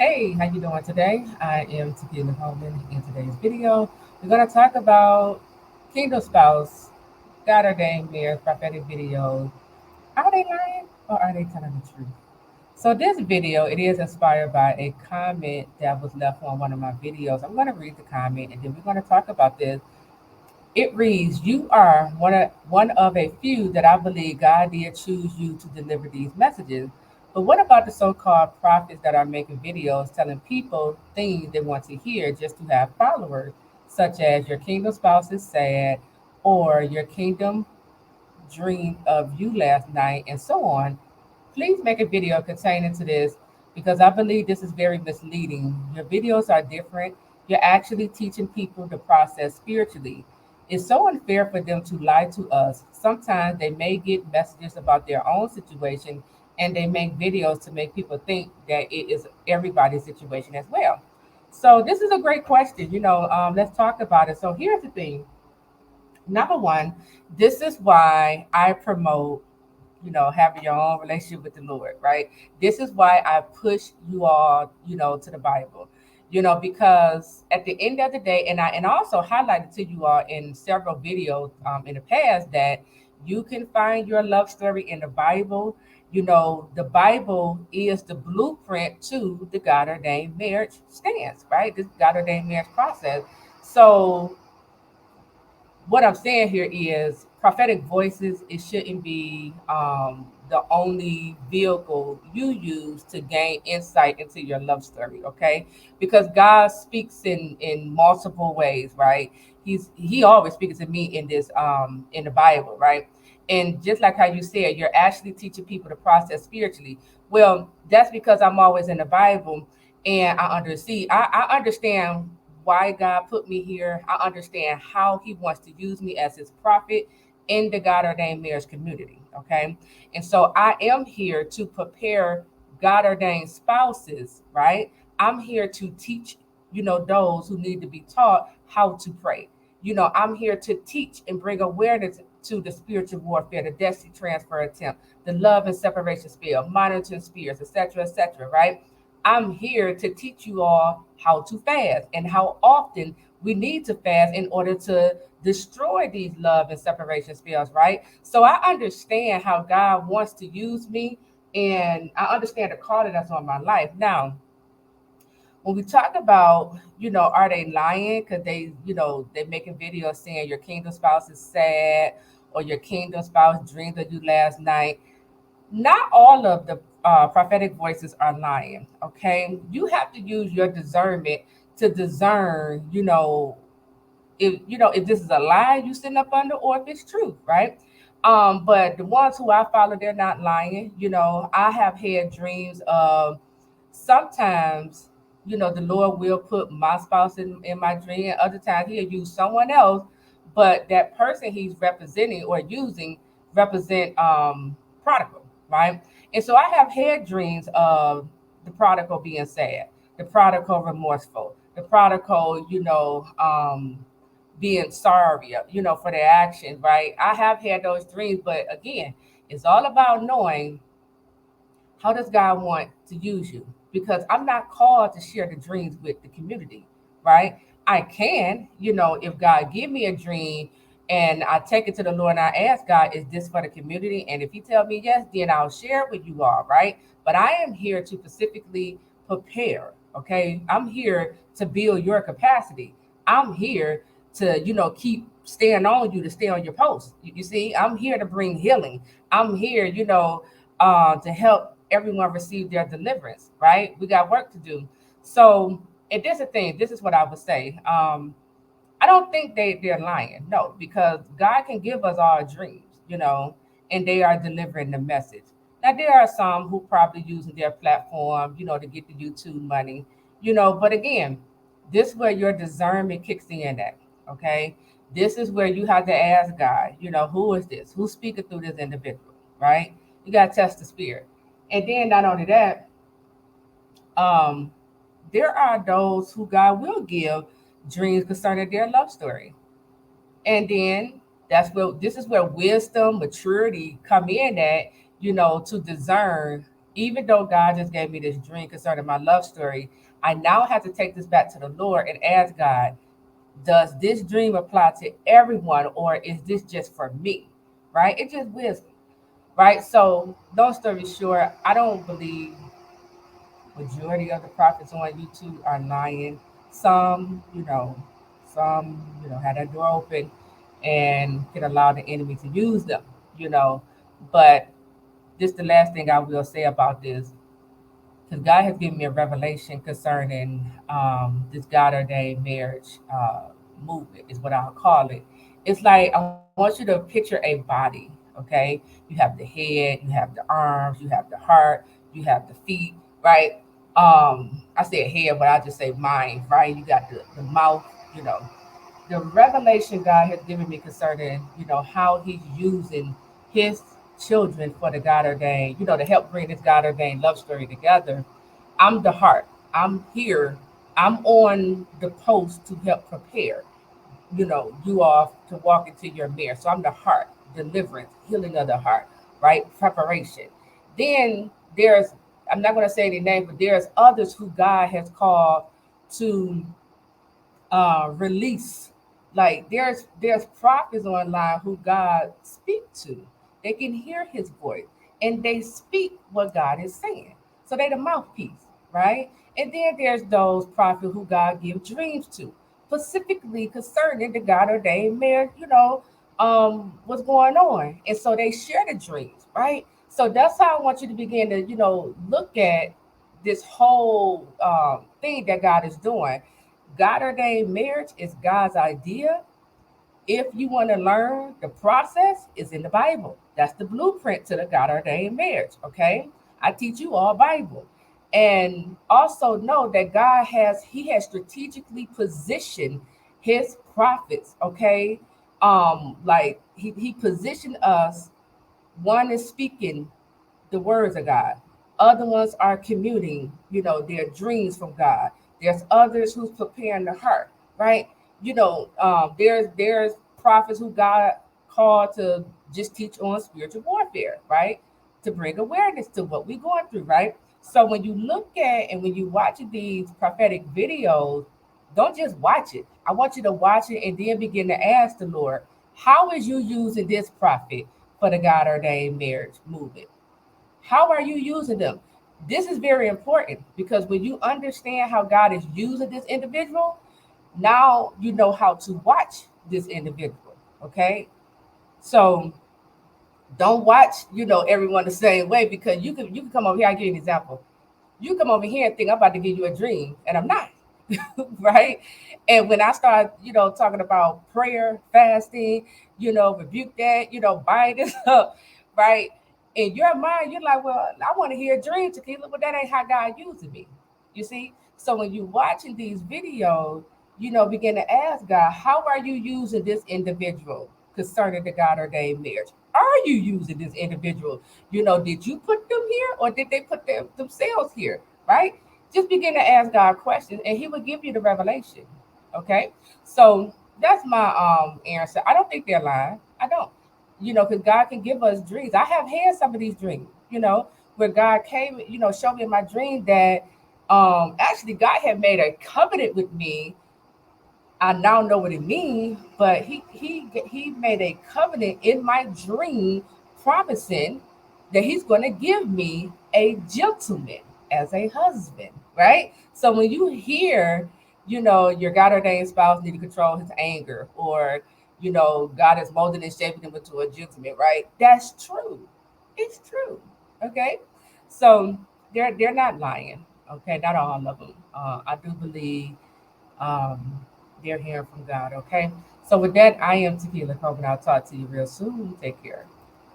Hey, how you doing today? I am Taquila Coleman. In today's video, we're going to talk about Kingdom Spouse, God ordained marriage, prophetic video. Are they lying or are they telling the truth? So this video, it is inspired by a comment that was left on one of my videos. I'm going to read the comment and then we're going to talk about this. It reads, "You are one of a few that I believe God did choose you to deliver these messages. But what about the so-called prophets that are making videos telling people things they want to hear just to have followers, such as your kingdom spouse is sad, or your kingdom dreamed of you last night, and so on? Please make a video containing to this because I believe this is very misleading. Your videos are different. You're actually teaching people the process spiritually. It's so unfair for them to lie to us. Sometimes they may get messages about their own situation and they make videos to make people think that it is everybody's situation as well. So this is a great question. Let's talk about it. So here's the thing. Number one, this is why I promote having your own relationship with the Lord, right? This is why I push you all, to the Bible, because at the end of the day, and I also highlighted to you all in several videos in the past that you can find your love story in the Bible. The Bible is the blueprint to the God ordained marriage stance, right? This God ordained marriage process. So what I'm saying here is prophetic voices, it shouldn't be the only vehicle you use to gain insight into your love story, okay? Because God speaks in multiple ways, right? He always speaks to me in this in the Bible, right? And just like how you said, you're actually teaching people to process spiritually. Well, that's because I'm always in the Bible and I understand why God put me here. I understand how He wants to use me as His prophet in the God ordained marriage community. Okay. And so I am here to prepare God ordained spouses, right? I'm here to teach, those who need to be taught how to pray. I'm here to teach and bring awareness to the spiritual warfare, the destiny transfer attempt, the love and separation spell, monitoring spirits, etc., right? I'm here to teach you all how to fast and how often we need to fast in order to destroy these love and separation spells, right? So I understand how God wants to use me and I understand the calling that's on my life. Now, when we talk about, are they lying? Because they're making videos saying your kingdom spouse is sad or your kingdom spouse dreamed of you last night. Not all of the prophetic voices are lying. Okay, you have to use your discernment to discern. If this is a lie you sitting up under, or if it's true, right? But the ones who I follow, they're not lying. I have had dreams of sometimes. The Lord will put my spouse in my dream. Other times He'll use someone else, but that person He's representing or using represent prodigal, right? And so I have had dreams of the prodigal being sad, the prodigal remorseful, the prodigal, being sorry, for their actions, right? I have had those dreams, but again, it's all about knowing how does God want to use you? Because I'm not called to share the dreams with the community, right? I can, if God give me a dream and I take it to the Lord and I ask God, is this for the community? And if He tell me yes, then I'll share it with you all, right? But I am here to specifically prepare. Okay, I'm here to build your capacity. I'm here to, keep staying on you to stay on your post. You see, I'm here to bring healing. I'm here, to help everyone receive their deliverance, right? We got work to do. So, and this is the thing, this is what I would say. I don't think they're lying. No, because God can give us our dreams, and they are delivering the message. Now there are some who probably using their platform, to get the YouTube money, but again, this is where your discernment kicks in at. Okay. This is where you have to ask God, who is this? Who's speaking through this individual? Right? You gotta test the spirit. And then not only that, um, there are those who God will give dreams concerning their love story. And then this is where wisdom, maturity come in at, to discern. Even though God just gave me this dream concerning my love story, I now have to take this back to the Lord and ask God, does this dream apply to everyone or is this just for me? Right? It's just wisdom. Right? So, long story short, I don't believe majority of the prophets on YouTube are lying. Some, had that door open and can allow the enemy to use them, you know. But this the last thing I will say about this, because God has given me a revelation concerning this God ordained marriage movement, is what I'll call it. It's like I want you to picture a body, okay? You have the head, you have the arms, you have the heart, you have the feet, right? I said head, but I just say mind, right? You got the mouth, you know. The revelation God has given me concerning, how He's using His children for the God ordained, to help bring this God ordained love story together. I'm the heart. I'm here. I'm on the post to help prepare, you off to walk into your mirror. So I'm the heart, deliverance, healing of the heart, right? Preparation. Then there's, I'm not going to say any name, but there's others who God has called to release. Like there's prophets online who God speak to. They can hear His voice and they speak what God is saying. So they the mouthpiece, right? And then there's those prophets who God give dreams to, specifically concerning the God ordained marriage. What's going on, and so they share the dreams, right? So that's how I want you to begin to look at this whole thing that God is doing. God ordained marriage is God's idea. If you want to learn the process, is in the Bible. That's the blueprint to the God ordained marriage. Okay, I teach you all Bible, and also know that He has strategically positioned His prophets. Okay, like He positioned us. One is speaking the words of God. Other ones are commuting, their dreams from God. There's others who's preparing the heart, right? There's prophets who God called to just teach on spiritual warfare, right? To bring awareness to what we're going through, right? So when you look at and when you watch these prophetic videos, don't just watch it. I want you to watch it and then begin to ask the Lord, how is you using this prophet for the God ordained marriage movement? How are you using them? This is very important because when you understand how God is using this individual, now you know how to watch this individual. Okay. So don't watch, everyone the same way, because you can come over here. I give you an example. You come over here and think I'm about to give you a dream, and I'm not. Right? And when I start, talking about prayer, fasting, rebuke that, bind this up, right? In your mind, you're like, well, I want to hear a dream, Taquila, but that ain't how God using me. You see? So when you're watching these videos, begin to ask God, how are you using this individual concerning the God ordained marriage? Are you using this individual? Did you put them here or did they put themselves here? Right? Just begin to ask God questions and He will give you the revelation. Okay? So that's my answer. I don't think they're lying. I don't. Because God can give us dreams. I have had some of these dreams, where God came, showed me in my dream that actually God had made a covenant with me. I now know what it means, but he made a covenant in my dream, promising that He's going to give me a gentleman as a husband, right? So when you hear, your God ordained spouse need to control his anger, or God is molding and shaping him into a gentleman, right? That's true. It's true. Okay, so they're not lying. Okay, not all of them. I do believe um, they're hearing from God. Okay. So with that, I am Taquila Coleman. I'll talk to you real soon. Take care.